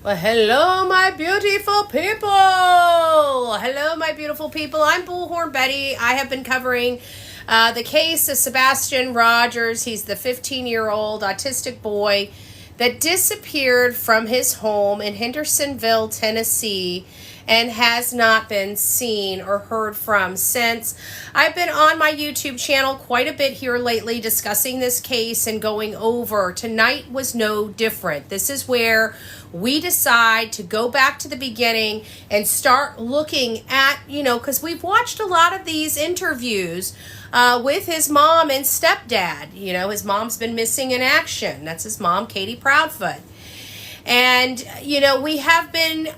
Well, hello, my beautiful people. Hello, my beautiful people. I'm Bullhorn Betty. I have been covering the case of Sebastian Rogers. He's the 15-year-old autistic boy that disappeared from his home in Hendersonville, Tennessee, and has not been seen or heard from since. I've been on my YouTube channel quite a bit here lately discussing this case and going over. Tonight was no different. This is where we decide to go back to the beginning and start looking at, because we've watched a lot of these interviews with his mom and stepdad. His mom's been missing in action. That's his mom, Katie Proudfoot. And, we have been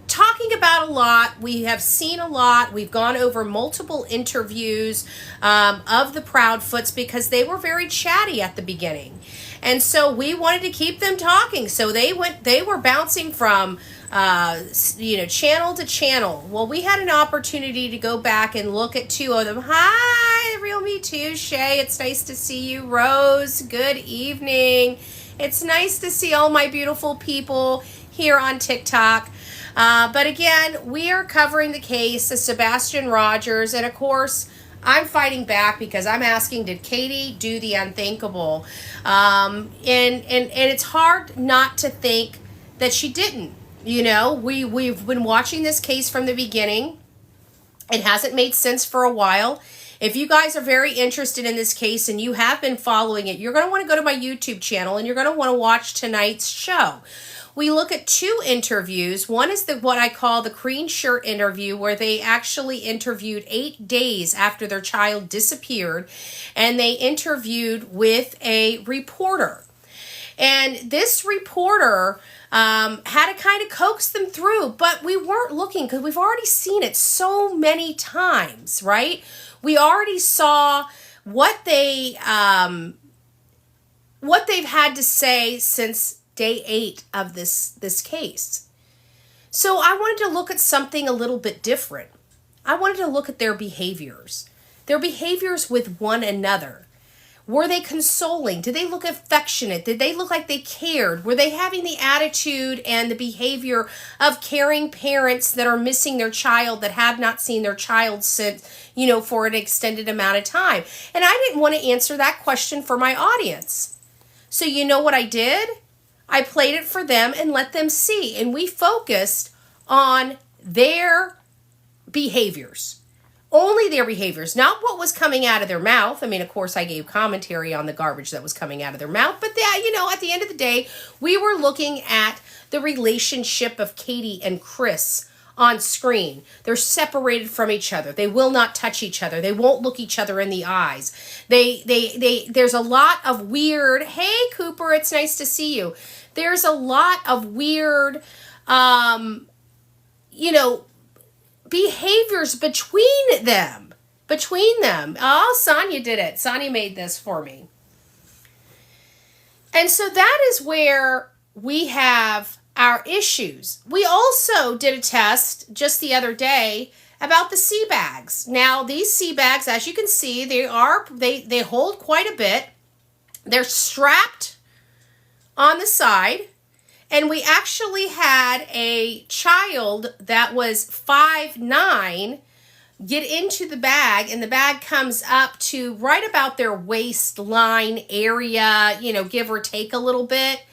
talking about a lot. We have seen a lot. We've gone over multiple interviews of the Proudfoots because they were very chatty at the beginning. And so we wanted to keep them talking. So they were bouncing from channel to channel. Well, we had an opportunity to go back and look at two of them. Hi, Real Me Too, Shay. It's nice to see you. Rose, good evening. It's nice to see all my beautiful people here on TikTok. But again, we are covering the case of Sebastian Rogers, and of course, I'm fighting back because I'm asking, did Katie do the unthinkable? And it's hard not to think that she didn't. We've been watching this case from the beginning. It hasn't made sense for a while. If you guys are very interested in this case and you have been following it, you're going to want to go to my YouTube channel and you're going to want to watch tonight's show. We look at two interviews. One is what I call the green shirt interview, where they actually interviewed 8 days after their child disappeared, and they interviewed with a reporter. And this reporter had to kind of coax them through, but we weren't looking because we've already seen it so many times, right? We already saw what they've had to say since day 8 of this case. So I wanted to look at something a little bit different. I wanted to look at their behaviors with one another. Were they consoling? Did they look affectionate? Did they look like they cared? Were they having the attitude and the behavior of caring parents that are missing their child, that have not seen their child since, for an extended amount of time? And I didn't want to answer that question for my audience. So you know what I did? I played it for them and let them see. And we focused on their behaviors. Only their behaviors, not what was coming out of their mouth. I mean, of course, I gave commentary on the garbage that was coming out of their mouth. But that, at the end of the day, we were looking at the relationship of Katie and Chris on screen. They're separated from each other. They will not touch each other. They won't look each other in the eyes. There's a lot of weird, hey, Cooper, it's nice to see you. There's a lot of weird, behaviors between them. Oh, Sonia did it. Sonia made this for me. And so that is where we have our issues. We also did a test just the other day about the sea bags. Now, these sea bags, as you can see, they hold quite a bit. They're strapped on the side. And we actually had a child that was 5'9" get into the bag, and the bag comes up to right about their waistline area, give or take a little bit.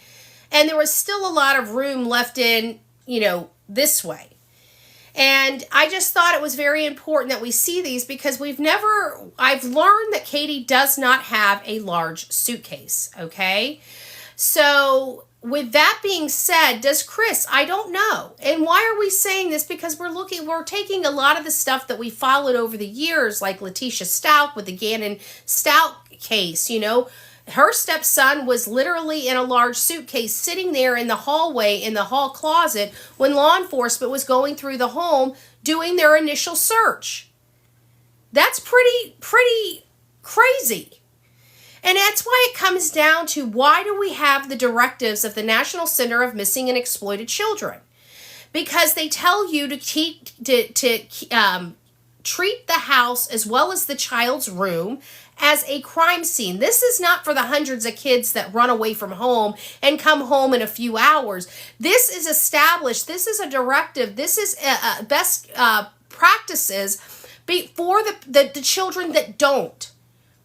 And there was still a lot of room left in, this way. And I just thought it was very important that we see these because I've learned that Katie does not have a large suitcase, okay? So with that being said, does Chris? I don't know. And why are we saying this? Because we're taking a lot of the stuff that we followed over the years, like Letitia Stout with the Gannon Stout case, Her stepson was literally in a large suitcase sitting there in the hallway, in the hall closet, when law enforcement was going through the home doing their initial search. That's pretty crazy. And that's why it comes down to, why do we have the directives of the National Center of Missing and Exploited Children? Because they tell you to treat the house as well as the child's room as a crime scene. This is not for the hundreds of kids that run away from home and come home in a few hours. This is established. This is a directive. This is best practices for the children that don't,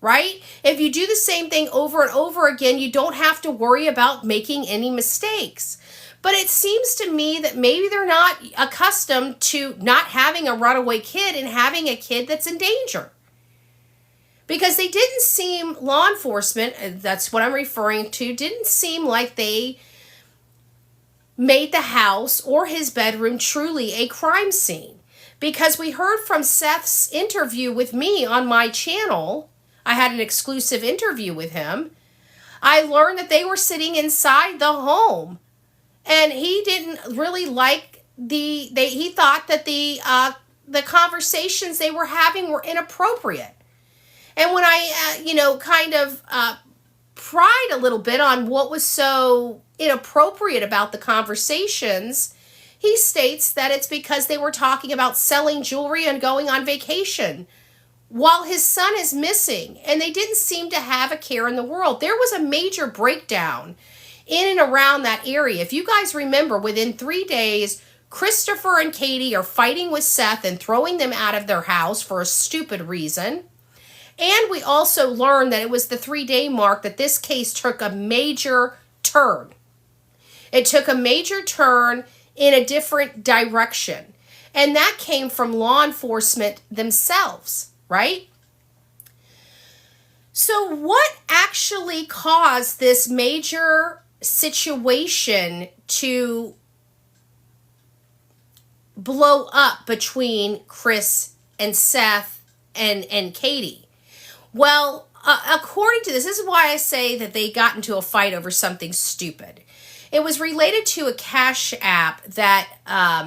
right? If you do the same thing over and over again, you don't have to worry about making any mistakes. But it seems to me that maybe they're not accustomed to not having a runaway kid and having a kid that's in danger. Because they didn't seem, law enforcement, that's what I'm referring to, didn't seem like they made the house or his bedroom truly a crime scene. Because we heard from Seth's interview with me on my channel, I had an exclusive interview with him, I learned that they were sitting inside the home. And he didn't really like he thought that the conversations they were having were inappropriate. And when I, kind of pried a little bit on what was so inappropriate about the conversations, he states that it's because they were talking about selling jewelry and going on vacation while his son is missing. And they didn't seem to have a care in the world. There was a major breakdown in and around that area. If you guys remember, within 3 days, Christopher and Katie are fighting with Seth and throwing them out of their house for a stupid reason. And we also learned that it was the 3-day mark that this case took a major turn. It took a major turn in a different direction. And that came from law enforcement themselves, right? So what actually caused this major situation to blow up between Chris and Seth and Katie? Well, according to this is why I say that they got into a fight over something stupid. It was related to a cash app that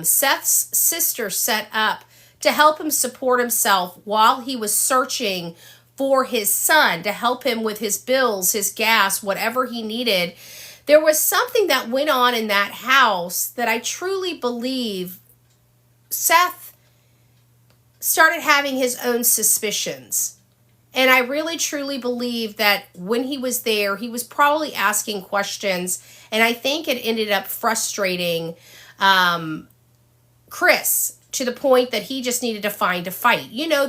Seth's sister set up to help him support himself while he was searching for his son, to help him with his bills, his gas, whatever he needed. There was something that went on in that house that I truly believe Seth started having his own suspicions. And I really truly believe that when he was there, he was probably asking questions. And I think it ended up frustrating Chris to the point that he just needed to find a fight. You know,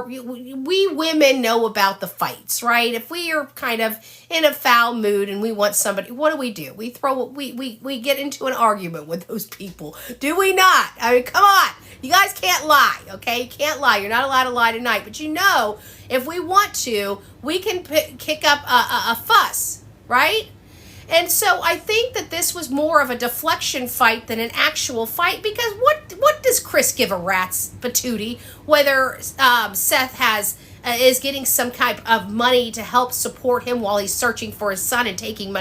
we women know about the fights, right? If we are kind of in a foul mood and we want somebody, what do? We get into an argument with those people. Do we not? I mean, come on. You guys can't lie, okay? You can't lie. You're not allowed to lie tonight. But you know, if we want to, we can kick up a fuss, right? And so I think that this was more of a deflection fight than an actual fight, because what does Chris give a rat's patootie whether Seth is getting some type of money to help support him while he's searching for his son and taking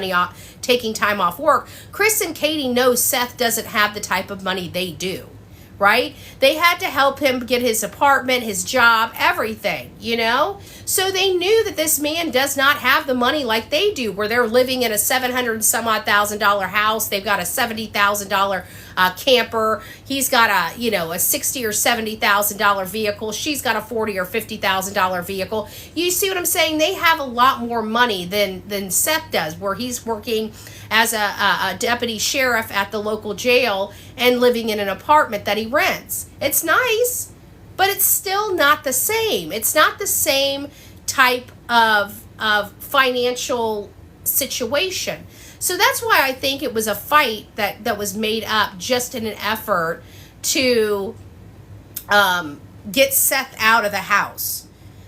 time off work. Chris and Katie know Seth doesn't have the type of money they do, right? They had to help him get his apartment, his job, everything, you know? So they knew that this man does not have the money like they do, where they're living in a $700 and some odd $1,000 house. They've got a $70,000 camper. He's got a $60,000 or $70,000 vehicle. She's got a $40,000 or $50,000 vehicle. You see what I'm saying? They have a lot more money than Seth does, where he's working as a deputy sheriff at the local jail and living in an apartment that he rents. It's nice, but it's still not the same. It's not the same type of financial situation. So that's why I think it was a fight that was made up just in an effort to get Seth out of the house.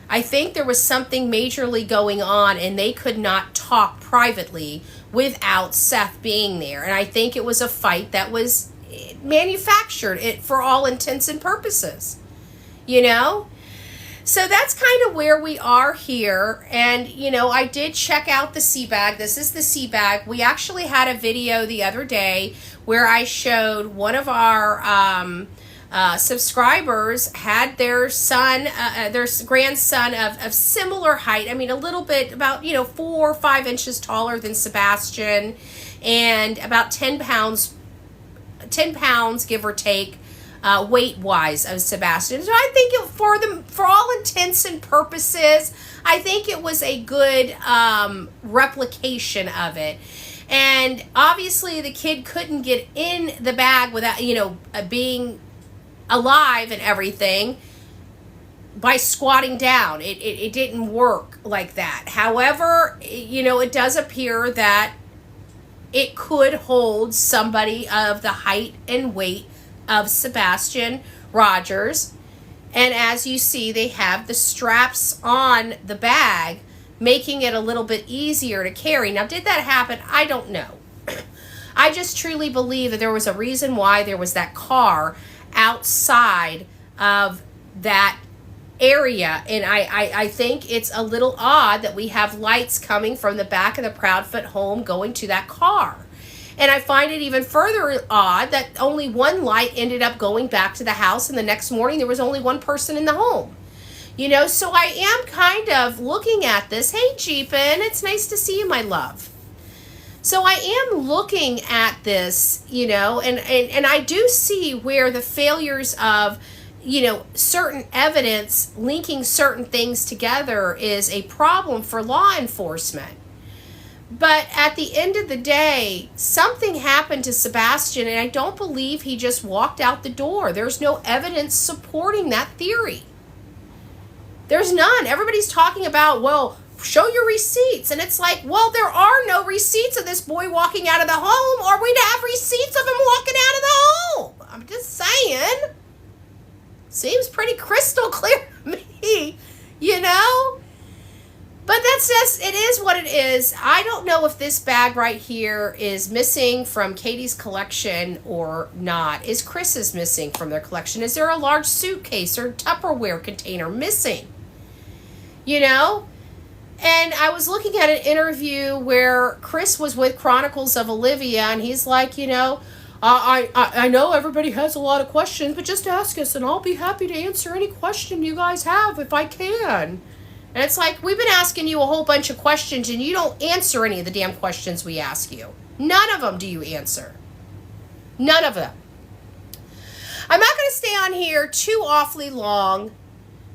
I think there was something majorly going on, and they could not talk privately without Seth being there. And I think it was a fight that was manufactured for all intents and purposes, you know? So that's kind of where we are here. And, I did check out the sea bag. This is the sea bag. We actually had a video the other day where I showed one of our subscribers had their son, their grandson of similar height. I mean, a little bit, about, 4 or 5 inches taller than Sebastian, and about 10 pounds, give or take, weight-wise of Sebastian. So I think for all intents and purposes, I think it was a good replication of it. And obviously the kid couldn't get in the bag without, being alive and everything by squatting down. It didn't work like that. However, it does appear that it could hold somebody of the height and weight of Sebastian Rogers. And as you see, they have the straps on the bag, making it a little bit easier to carry. Now, did that happen? I don't know. I just truly believe that there was a reason why there was that car outside of that area. And I think it's a little odd that we have lights coming from the back of the Proudfoot home going to that car. And I find it even further odd that only one light ended up going back to the house, and the next morning there was only one person in the home. So I am kind of looking at this. Hey, Jeepin, it's nice to see you, my love. So I am looking at this, and I do see where the failures of, certain evidence linking certain things together is a problem for law enforcement. But at the end of the day, something happened to Sebastian, and I don't believe he just walked out the door. There's no evidence supporting that theory. There's none. Everybody's talking about, well, show your receipts. And it's like, well, there are no receipts of this boy walking out of the home, or we'd have receipts of him walking out of the home. I'm just saying. Seems pretty crystal clear to me, But that's just, it is what it is. I don't know if this bag right here is missing from Katie's collection or not. Is Chris's missing from their collection? Is there a large suitcase or Tupperware container missing? And I was looking at an interview where Chris was with Chronicles of Olivia, and he's like, I know everybody has a lot of questions, but just ask us, and I'll be happy to answer any question you guys have if I can. And it's like, we've been asking you a whole bunch of questions, and you don't answer any of the damn questions we ask you. None of them do you answer. None of them. I'm not going to stay on here too awfully long,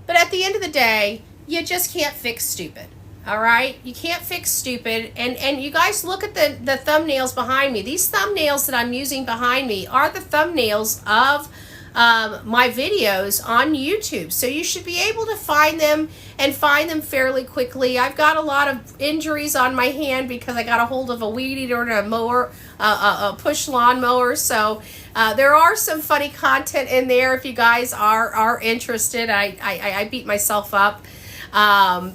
but at the end of the day, you just can't fix stupid. All right? You can't fix stupid. And you guys look at the thumbnails behind me. These thumbnails that I'm using behind me are the thumbnails of my videos on YouTube. So you should be able to find them and find them fairly quickly. I've got a lot of injuries on my hand because I got a hold of a weed eater and a mower, a push lawn mower. So there are some funny content in there if you guys are interested. I beat myself up.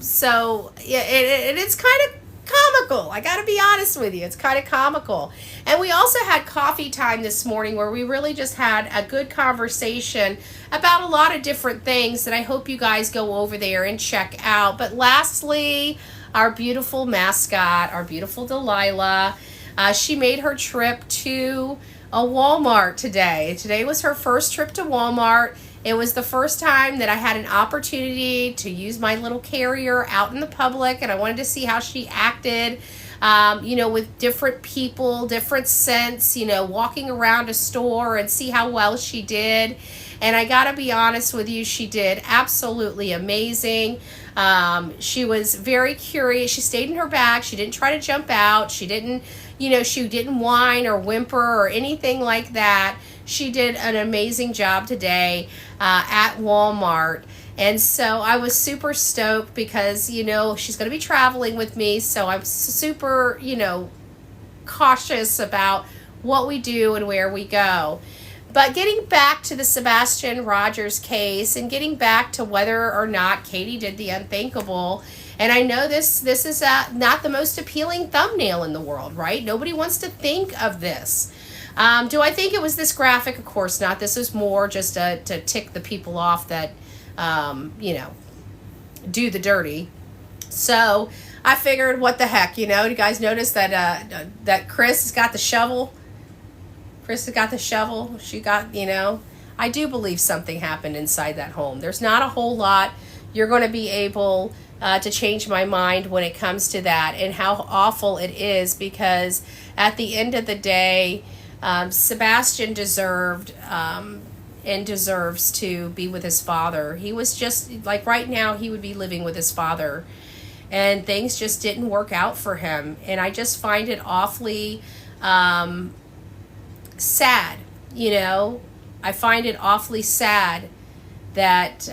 So yeah, it's kind of comical. I got to be honest with you. It's kind of comical. And we also had coffee time this morning where we really just had a good conversation about a lot of different things that I hope you guys go over there and check out. But lastly, our beautiful mascot, our beautiful Delilah, she made her trip to a Walmart today. Today was her first trip to Walmart. It was the first time that I had an opportunity to use my little carrier out in the public, and I wanted to see how she acted, with different people, different scents, walking around a store and see how well she did. And I gotta be honest with you, she did absolutely amazing. She was very curious. She stayed in her bag. She didn't try to jump out. She didn't whine or whimper or anything like that. She did an amazing job today at Walmart. And so I was super stoked because, she's going to be traveling with me. So I'm super, cautious about what we do and where we go. But getting back to the Sebastian Rogers case and getting back to whether or not Katie did the unthinkable. And I know this is not the most appealing thumbnail in the world, right? Nobody wants to think of this. Do I think it was this graphic? Of course not. This is more just to tick the people off that, do the dirty. So I figured, what the heck, you guys notice that Chris has got the shovel? Chris has got the shovel. She got, I do believe something happened inside that home. There's not a whole lot you're going to be able to change my mind when it comes to that and how awful it is, because at the end of the day, Sebastian deserved and deserves to be with his father. He was just, like right now, he would be living with his father. And things just didn't work out for him. And I just find it awfully sad, you know. I find it awfully sad that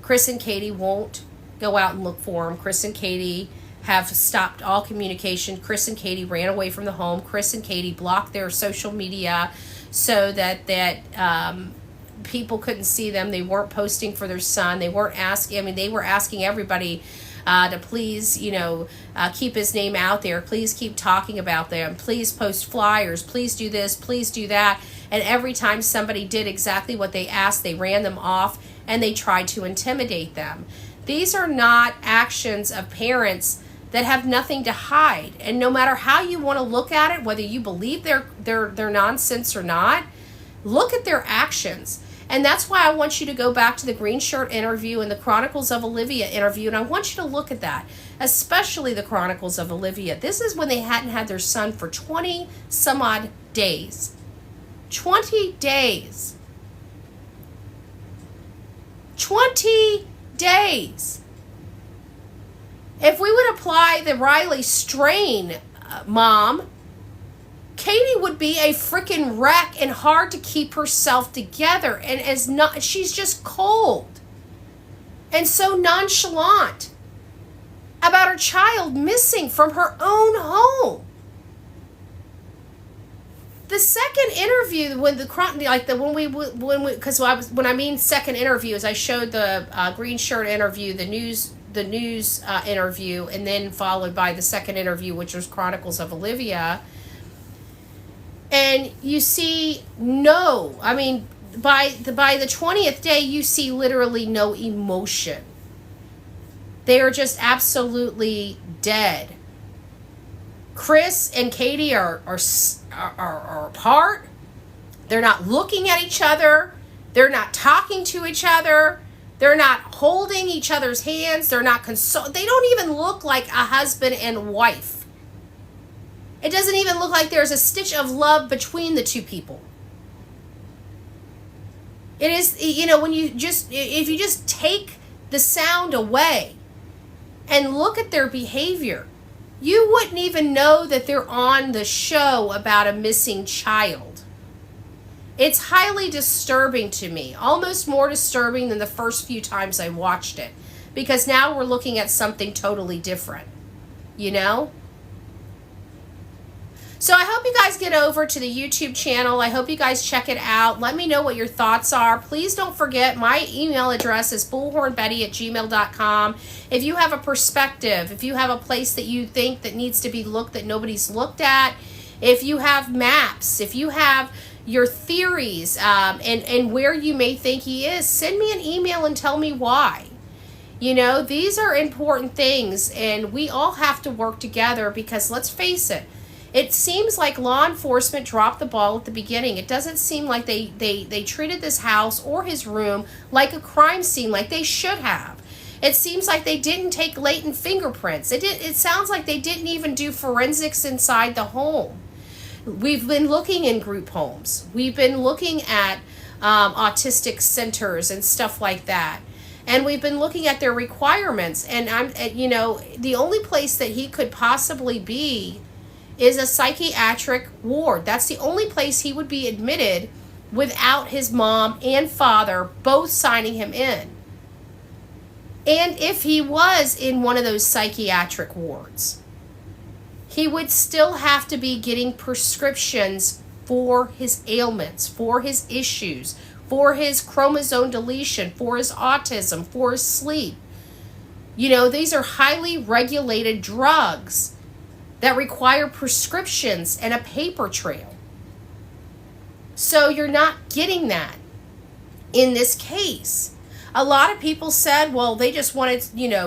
Chris and Katie won't go out and look for him. Chris and Katie have stopped all communication. Chris and Katie ran away from the home. Chris and Katie blocked their social media so that people couldn't see them. They weren't posting for their son. They weren't asking. I mean, they were asking everybody to please, keep his name out there. Please keep talking about them. Please post flyers. Please do this. Please do that. And every time somebody did exactly what they asked, they ran them off and they tried to intimidate them. These are not actions of parents that have nothing to hide. And no matter how you want to look at it, whether you believe they're nonsense or not, look at their actions. And that's why I want you to go back to the Green Shirt interview and the Chronicles of Olivia interview, and I want you to look at that, especially the Chronicles of Olivia. This is when they hadn't had their son for 20 some odd days. 20 days. 20 days. If we would apply the Riley strain, Mom, Katie would be a freaking wreck and hard to keep herself together, and she's just cold and so nonchalant about her child missing from her own home. The second interview, when I mean second interview, is I showed the Green Shirt interview, the news interview, and then followed by the second interview, which was Chronicles of Olivia. And you see by the 20th day, you see literally no emotion. They are just absolutely dead. Chris and Katie are apart. They're not looking at each other. They're not talking to each other. They're not holding each other's hands. They're not they don't even look like a husband and wife. It doesn't even look like there's a stitch of love between the two people. It is, if you just take the sound away and look at their behavior, you wouldn't even know that they're on the show about a missing child. It's highly disturbing to me, almost more disturbing than the first few times I watched it, because now we're looking at something totally different, So I hope you guys get over to the YouTube channel. I hope you guys check it out. Let me know what your thoughts are. Please don't forget, my email address is bullhornbetty@gmail.com. If you have a perspective, if you have a place that you think that needs to be looked that nobody's looked at, if you have maps, if you have your theories and where you may think he is, send me an email and tell me why. These are important things, and we all have to work together, because let's face it, it seems like law enforcement dropped the ball at the beginning. It doesn't seem like they treated this house or his room like a crime scene like they should have. It seems like they didn't take latent fingerprints. It sounds like they didn't even do forensics inside the home. We've been looking in group homes. We've been looking at autistic centers and stuff like that. And we've been looking at their requirements. And the only place that he could possibly be is a psychiatric ward. That's the only place he would be admitted without his mom and father both signing him in. And if he was in one of those psychiatric wards, he would still have to be getting prescriptions for his ailments, for his issues, for his chromosome deletion, for his autism, for his sleep. These are highly regulated drugs that require prescriptions and a paper trail. So you're not getting that in this case. A lot of people said, well, they just wanted,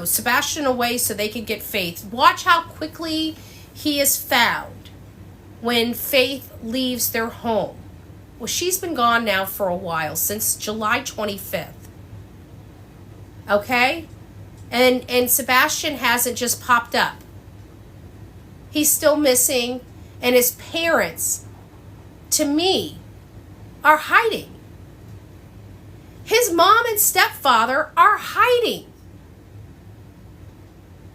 Sebastian away so they could get Faith. Watch how quickly he is found when Faith leaves their home. Well, she's been gone now for a while, since July 25th. Okay? And Sebastian hasn't just popped up. He's still missing, and his parents, to me, are hiding. His mom and stepfather are hiding.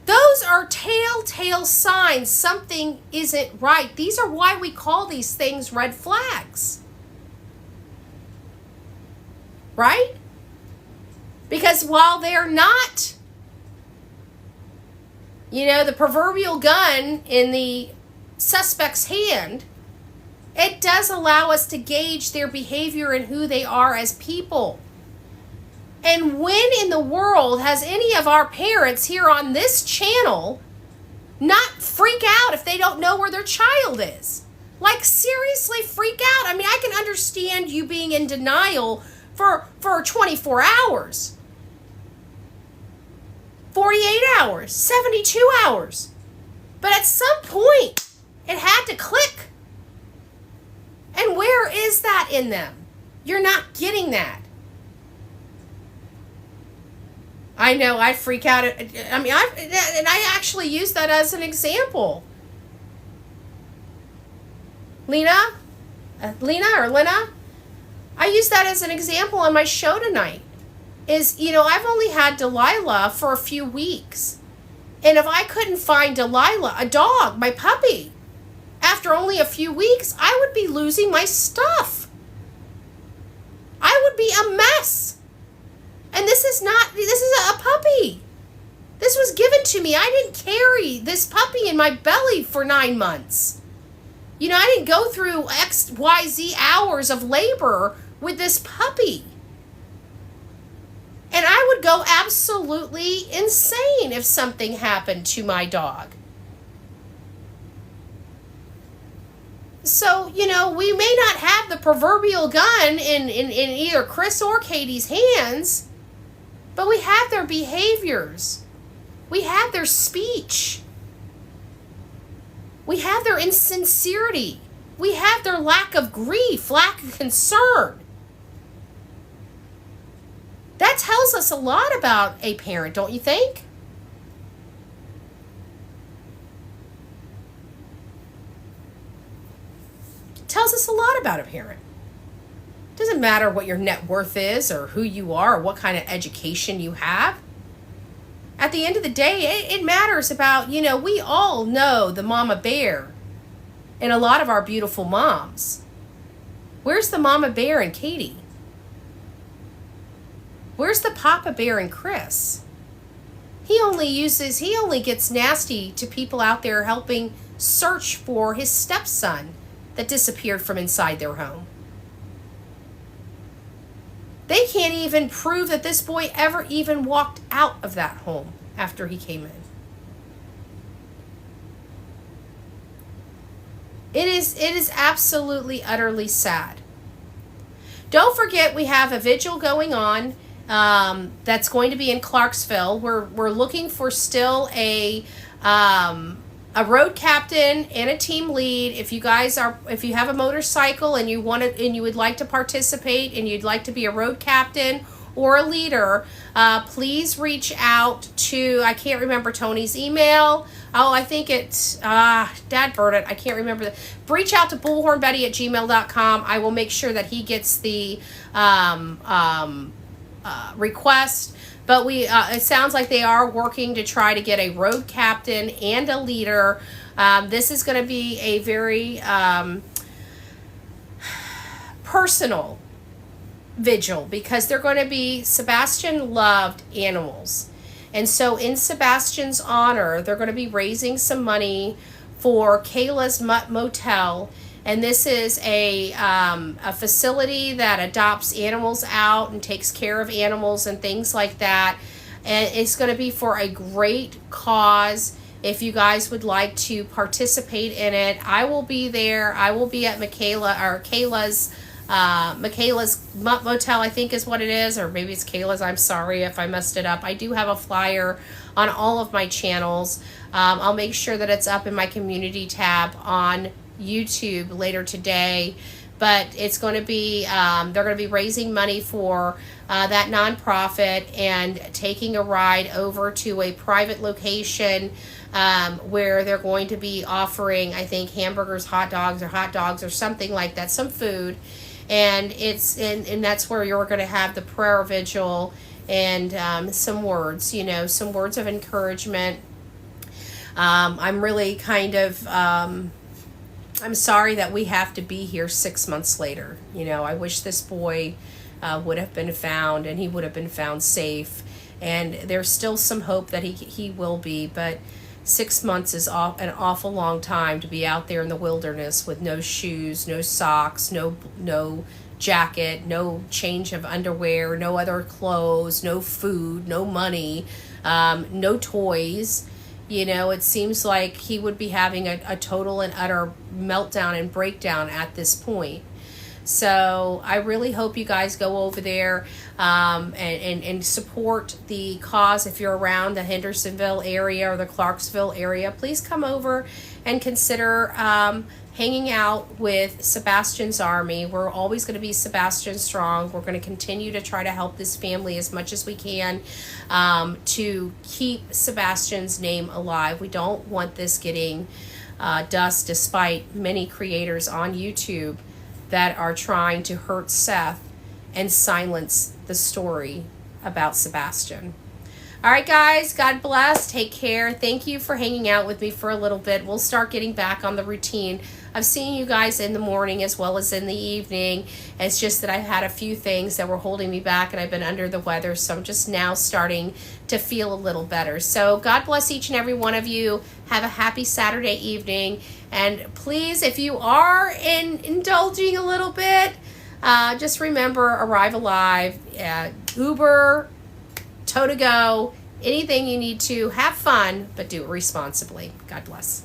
Those are telltale signs something isn't right. These are why we call these things red flags. Right? Because while they're not, the proverbial gun in the suspect's hand, it does allow us to gauge their behavior and who they are as people. And when in the world has any of our parents here on this channel not freak out if they don't know where their child is? Like, seriously freak out. I mean, I can understand you being in denial for 24 hours, 48 hours, 72 hours. But at some point, it had to click. And where is that in them? You're not getting that. I know, I freak out. I actually use that as an example. Lena, I use that as an example on my show tonight. I've only had Delilah for a few weeks. And if I couldn't find Delilah, a dog, my puppy, after only a few weeks, I would be losing my stuff. I would be a mess. And this is a puppy. This was given to me. I didn't carry this puppy in my belly for 9 months. I didn't go through XYZ hours of labor with this puppy. And I would go absolutely insane if something happened to my dog. So, we may not have the proverbial gun in either Chris or Katie's hands, but we have their behaviors. We have their speech. We have their insincerity. We have their lack of grief, lack of concern. That tells us a lot about a parent, don't you think? Tells us a lot about a parent. Doesn't matter what your net worth is or who you are or what kind of education you have. At the end of the day, it matters about, we all know the mama bear and a lot of our beautiful moms. Where's the mama bear in Katie? Where's the papa bear in Chris? He only gets nasty to people out there helping search for his stepson that disappeared from inside their home. They can't even prove that this boy ever even walked out of that home after he came in. It is absolutely, utterly sad. Don't forget, we have a vigil going on that's going to be in Clarksville. We're looking for still a road captain and a team lead. If you have a motorcycle and you would like to participate and you'd like to be a road captain or a leader, please reach out to, I can't remember Tony's email. Oh, I think it's Dad Burnett. I can't remember. Reach out to bullhornbetty@gmail.com. I will make sure that he gets the request. But it sounds like they are working to try to get a road captain and a leader. This is going to be a very personal vigil because they're going to be, Sebastian loved animals. And so in Sebastian's honor, they're going to be raising some money for Kayla's Mutt Motel. And this is a facility that adopts animals out and takes care of animals and things like that. And it's going to be for a great cause. If you guys would like to participate in it, I will be there. I will be at Kayla's Mutt Motel, I think is what it is, or maybe it's Kayla's. I'm sorry if I messed it up. I do have a flyer on all of my channels. I'll make sure that it's up in my community tab on YouTube later today. But it's going to be, they're going to be raising money for that nonprofit and taking a ride over to a private location where they're going to be offering, I think, hamburgers, hot dogs or something like that, some food. And and that's where you're going to have the prayer vigil and some words, some words of encouragement. I'm really kind of I'm sorry that we have to be here 6 months later. I wish this boy would have been found, and he would have been found safe. And there's still some hope that he will be, but 6 months is an awful long time to be out there in the wilderness with no shoes, no socks, no jacket, no change of underwear, no other clothes, no food, no money, no toys. It seems like he would be having a total and utter meltdown and breakdown at this point. So I really hope you guys go over there and support the cause. If you're around the Hendersonville area or the Clarksville area, please come over and consider hanging out with Sebastian's Army. We're always going to be Sebastian Strong. We're going to continue to try to help this family as much as we can to keep Sebastian's name alive. We don't want this getting dust, despite many creators on YouTube that are trying to hurt Seth and silence the story about Sebastian. All right, guys, God bless. Take care. Thank you for hanging out with me for a little bit. We'll start getting back on the routine of seeing you guys in the morning as well as in the evening. It's just that I've had a few things that were holding me back, and I've been under the weather, so I'm just now starting to feel a little better. So God bless each and every one of you. Have a happy Saturday evening. And please, if you are indulging a little bit, just remember, Arrive Alive, Uber, Tow to Go, anything you need to. Have fun, but do it responsibly. God bless.